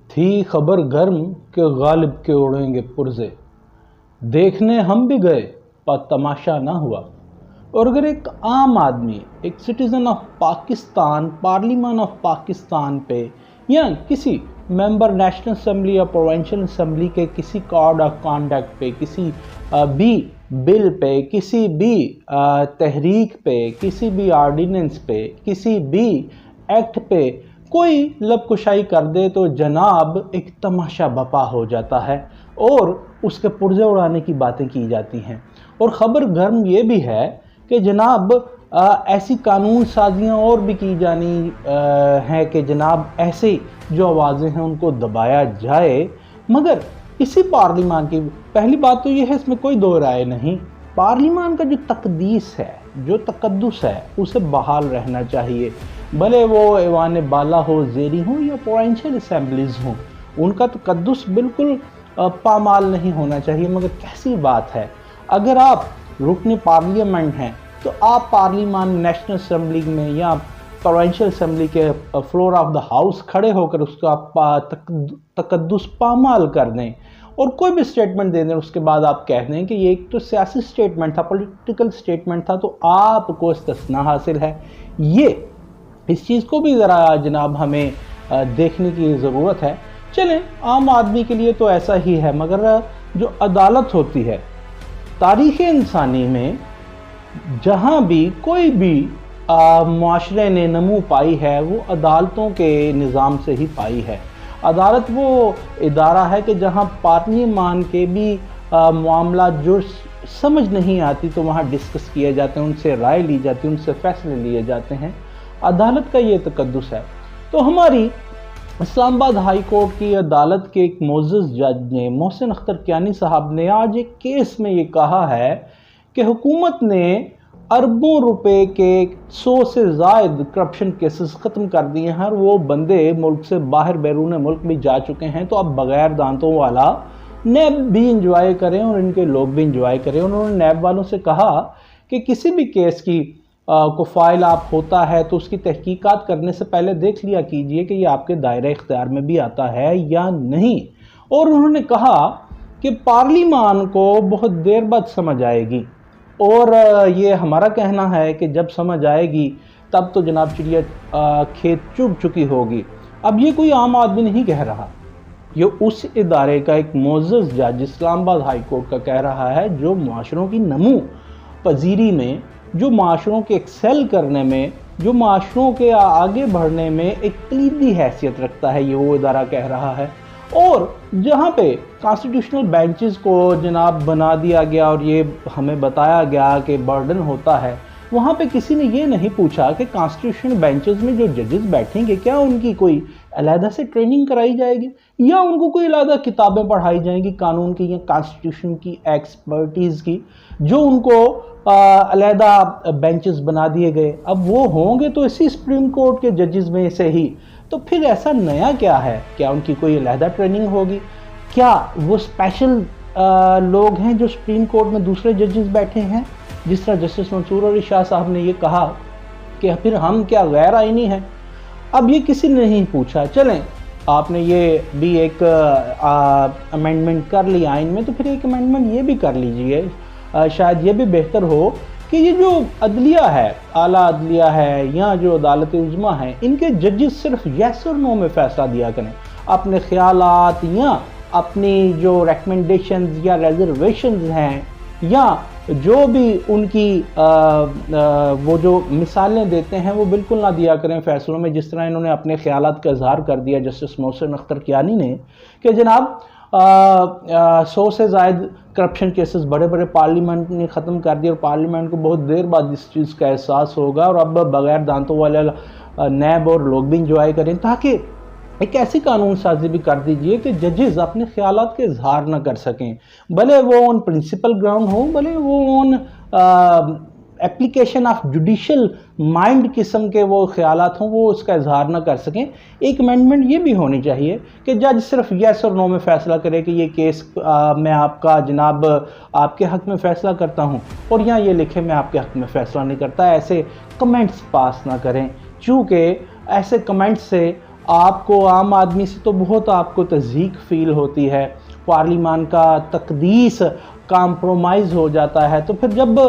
थी खबर गर्म के गालिब के उड़ेंगे पुर्जे, देखने हम भी गए पर तमाशा ना हुआ। और अगर एक आम आदमी, एक citizen of Pakistan, parliament of Pakistan पे या किसी मेंबर नेशनल असेंबली या प्रोविंशियल असेंबली के किसी कोड ऑफ कॉन्डक्ट पे, किसी भी बिल पे, किसी भी तहरीक पे, किसी भी ऑर्डिनेंस पे, किसी भी एक्ट पे कोई लबकुशाई कर दे तो जनाब एक तमाशा बपा हो जाता है और उसके पुर्जे उड़ाने की बातें की जाती हैं। और ख़बर गर्म ये भी है कि जनाब ऐसी कानून साजियाँ और भी की जानी हैं कि जनाब ऐसे जो आवाज़ें हैं उनको दबाया जाए। मगर इसी पार्लियामान की पहली बात तो ये है, इसमें कोई दो राय नहीं, पार्लियामान का जो तकदीस है, जो तकद्दुस है, उसे बहाल रहना चाहिए। भले वो ऐवान बाला हो, ज़ेरी हो या प्रोविंशियल असेंबलीज़ हों, उनका तकद्दुस बिल्कुल पामाल नहीं होना चाहिए। मगर कैसी बात है, अगर आप रुकन पार्लियामेंट हैं तो आप पार्लियामान नेशनल असेंबली में या प्रोविंशियल असेंबली के फ्लोर ऑफ द हाउस खड़े होकर उसका तकद्दुस पामाल कर दें और कोई भी स्टेटमेंट दे दें, उसके बाद आप कह दें कि ये एक तो सियासी स्टेटमेंट था, पॉलिटिकल स्टेटमेंट था, तो आपको इस्तिस्ना हासिल है। ये इस चीज़ को भी ज़रा जनाब हमें देखने की ज़रूरत है। चलें, आम आदमी के लिए तो ऐसा ही है, मगर जो अदालत होती है, तारीख़ इंसानी में जहाँ भी कोई भी माशरे ने नमू पाई है वो अदालतों के निज़ाम से ही पाई है। अदालत वो इदारा है कि जहाँ पार्लियामान के भी मामला जो समझ नहीं आती तो वहाँ डिस्कस किए जाते हैं, उनसे राय ली जाती है, उनसे फैसले लिए जाते हैं। अदालत का ये तकद्दुस है। तो हमारी इस्लामाबाद हाई कोर्ट की अदालत के एक मोअज़्ज़ज़ जज ने, मोहसिन अख्तर कियानी साहब ने, आज एक केस में ये कहा है कि हुकूमत ने अरबों रुपए के 100 से ज़ायद करप्शन केसेस ख़त्म कर दिए हैं और वो बंदे मुल्क से बाहर बैरून मुल्क भी जा चुके हैं। तो अब बग़ैर दांतों वाला नैब भी इंजॉय करें और इनके लोग भी इंजॉय करें। उन्होंने नैब वालों से कहा कि किसी भी केस की को फाइल आप होता है तो उसकी तहकीकात करने से पहले देख लिया कीजिए कि ये आपके दायरे इख्तियार में भी आता है या नहीं। और उन्होंने कहा कि पार्लियामान को बहुत देर बाद समझ आएगी और ये हमारा कहना है कि जब समझ आएगी तब तो जनाब चिड़िया खेत चुग चुकी होगी। अब ये कोई आम आदमी नहीं कह रहा, ये उस इदारे का एक मोअज़्ज़ज़ जज इस्लामाबाद हाई कोर्ट का कह रहा है जो माशरों की नमू पजीरी में, जो माशरों के एक्सेल करने में, जो माशरों के आगे बढ़ने में एक कलीदी हैसियत रखता है, ये वो इदारा कह रहा है। और जहाँ पे कॉन्स्टिट्यूशनल बेंचेस को जनाब बना दिया गया और ये हमें बताया गया कि बर्डन होता है, वहाँ पे किसी ने ये नहीं पूछा कि कॉन्स्टिट्यूशनल बेंचेस में जो जजेस बैठेंगे क्या उनकी कोई अलहदा से ट्रेनिंग कराई जाएगी या उनको कोई अलहदा किताबें पढ़ाई जाएंगी कानून की या कॉन्स्टिट्यूशन की एक्सपर्टीज़ की, जो उनको अलहदा बेंचेस बना दिए गए। अब वो होंगे तो इसी सुप्रीम कोर्ट के जजेस में से ही, तो फिर ऐसा नया क्या है? क्या उनकी कोई अलहदा ट्रेनिंग होगी? क्या वो स्पेशल लोग हैं जो सुप्रीम कोर्ट में दूसरे जजेस बैठे हैं? जिस तरह जस्टिस मंसूर अली शाह साहब ने ये कहा कि फिर हम क्या गैर आइनी हैं? अब ये किसी ने नहीं पूछा। चलें, आपने ये भी एक अमेंडमेंट कर ली आइन में, तो फिर एक अमेंडमेंट ये भी कर लीजिए। शायद ये भी बेहतर हो कि ये जो अदलिया है, आला अदलिया है या जो अदालत उज़्मा है, इनके जजेस सिर्फ येस और नो में फ़ैसला दिया करें। अपने ख़यालात या अपनी जो रेकमेंडेशंस या रिजर्वेशंस हैं या जो भी उनकी वो जो मिसालें देते हैं वो बिल्कुल ना दिया करें फ़ैसलों में। जिस तरह इन्होंने अपने ख़यालात का इज़हार कर दिया जस्टिस मोहसिन अख्तर कियानी ने कि जनाब 100 से ज़ायद करप्शन केसेस बड़े बड़े पार्लियामेंट ने ख़त्म कर दिया और पार्लियामेंट को बहुत देर बाद इस चीज़ का एहसास होगा और अब बग़ैर दांतों वाले नैब और लोग भी इंजॉय करें, ताकि एक ऐसी कानून साजी भी कर दीजिए कि जजेस अपने ख़यालात के इजहार ना कर सकें, भले वो ऑन प्रिंसिपल ग्राउंड हो, भले वो on application of judicial mind किस्म के वो ख़यालात हों, वो उसका इजहार ना कर सकें। एक अमेंडमेंट ये भी होनी चाहिए कि जज सिर्फ येस और नो में फ़ैसला करे कि ये केस मैं आपका जनाब आपके हक़ में फ़ैसला करता हूँ और यहाँ ये लिखे मैं आपके हक़ में फ़ैसला नहीं करता। ऐसे कमेंट्स पास ना करें, चूँकि ऐसे कमेंट्स से आपको आम आदमी से तो बहुत आपको तज़ीक फ़ील होती है, पार्लिमान का तकदीस कॉम्प्रोमाइज़ हो जाता है। तो फिर जब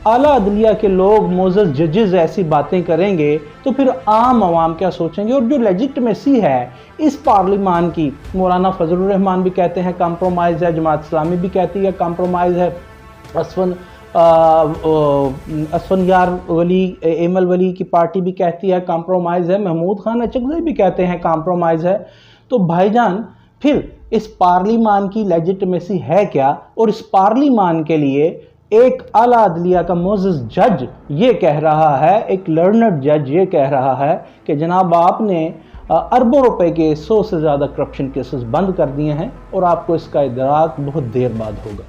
आला अदलिया के लोग मोअज़्ज़ज़ जजेस ऐसी बातें करेंगे तो फिर आम आवाम क्या सोचेंगे। और जो लेजिटमेसी है इस पार्लिमान की, मौलाना फजलुर रहमान भी कहते हैं कॉम्प्रोमाइज़ है, जमात इस्लामी भी कहती है कॉम्प्रोमाइज़ है, असफन यार वली, एमल वली की पार्टी भी कहती है कॉम्प्रोमाइज़ है, महमूद खान अचकज़ई भी कहते हैं कॉम्प्रोमाइज़ है। तो भाईजान फिर इस पार्लिमान की लेजिटिमेसी है क्या। और इस पार्लिमान के लिए एक आला अदलिया का मोअज़्ज़ज़ जज ये कह रहा है, एक लर्नड जज ये कह रहा है कि जनाब आपने अरबों रुपए के 100 से ज़्यादा करप्शन केसेस बंद कर दिए हैं और आपको इसका इदराक बहुत देर बाद होगा।